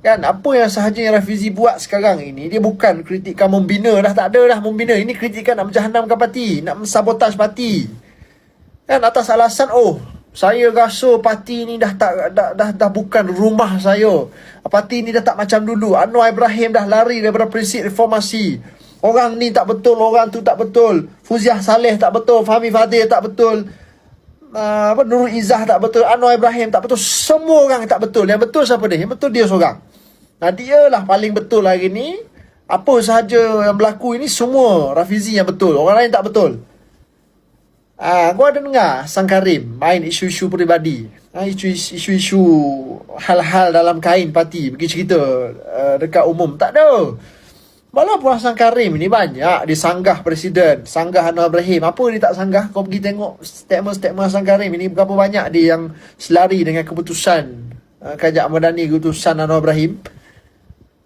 Kan apa yang sahaja yang Rafizi buat sekarang ini, dia bukan kritikan membina, dah tak ada dah membina. Ini kritikan nak menjahanamkan parti, nak mensabotaj parti. Kan atas alasan saya rasa parti ni dah bukan rumah saya. Parti ni dah tak macam dulu. Anwar Ibrahim dah lari daripada prinsip reformasi. Orang ni tak betul, orang tu tak betul. Fuziah Saleh tak betul, Fahmi Fadil tak betul. Nurul Izzah tak betul, Anwar Ibrahim tak betul. Semua orang tak betul. Yang betul siapa dia? Yang betul dia seorang. Dia lah paling betul hari ni. Apa sahaja yang berlaku ini semua Rafizi yang betul. Orang lain tak betul. Gua ada dengar Sang Karim main isu-isu peribadi, isu-isu hal-hal dalam kain parti, pergi cerita dekat umum. Tak ada. Walaupun Sang Karim ni banyak dia sanggah Presiden, sanggah Anwar Ibrahim. Apa dia tak sanggah? Kau pergi tengok statement Sang Karim ini, berapa banyak dia yang selari dengan keputusan Kajak Madani, keputusan Anwar Ibrahim.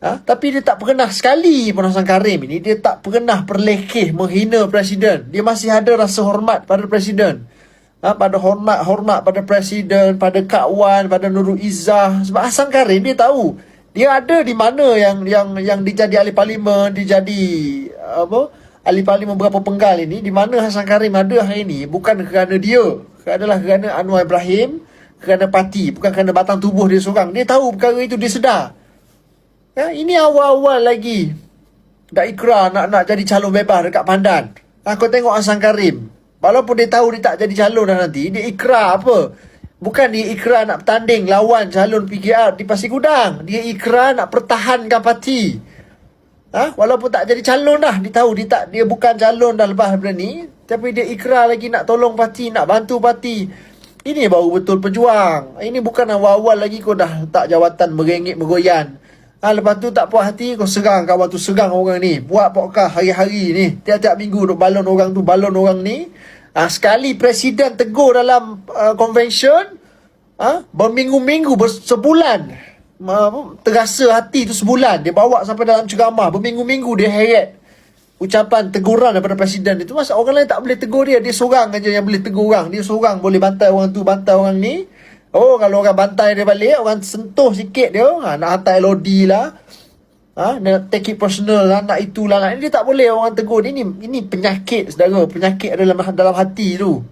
Tapi dia tak pernah sekali pun Sang Karim ini, dia tak pernah perlekeh menghina Presiden. Dia masih ada rasa hormat pada Presiden. Pada hormat pada Presiden, pada Kak Wan, pada Nurul Izzah. Sebab Sang Karim dia tahu dia ada di mana yang dia jadi ahli parlimen, dia jadi ahli parlimen berapa penggal ini, di mana Sang Karim ada hari ini bukan kerana dia, adalah kerana Anwar Ibrahim, kerana parti, bukan kerana batang tubuh dia seorang. Dia tahu perkara itu, dia sedar. Ini awal-awal lagi dah ikrar nak jadi calon bebas dekat Pandan. Kau tengok Sang Karim, walaupun dia tahu dia tak jadi calon dah nanti, dia ikrar apa? Bukan dia ikrar nak bertanding lawan calon PKR di Pasir Gudang. Dia ikrar nak pertahankan parti. Walaupun tak jadi calon dah, dia tahu dia bukan calon dah lepas daripada ni, tapi dia ikrar lagi nak tolong parti, nak bantu parti. Ini baru betul pejuang. Ini bukan awal-awal lagi kau dah tak jawatan merengek megoyan. Lepas tu tak puas hati, kau serang kawan tu, serang orang ni. Buat podcast hari-hari ni, tiap-tiap minggu duk balon orang tu, balon orang ni. Sekali Presiden tegur dalam convention, berminggu-minggu, sebulan. Terasa hati tu sebulan. Dia bawa sampai dalam ceramah. Berminggu-minggu dia heret ucapan teguran daripada Presiden itu. Masa orang lain tak boleh tegur dia. Dia seorang aja yang boleh tegur orang. Dia seorang boleh bantai orang tu, bantai orang ni. Kalau orang bantai dia balik, orang sentuh sikit dia, nak hantar LOD lah, nak take it personal lah, nak itulah, dia tak boleh orang tegur. Ini penyakit, saudara. Penyakit dalam hati tu.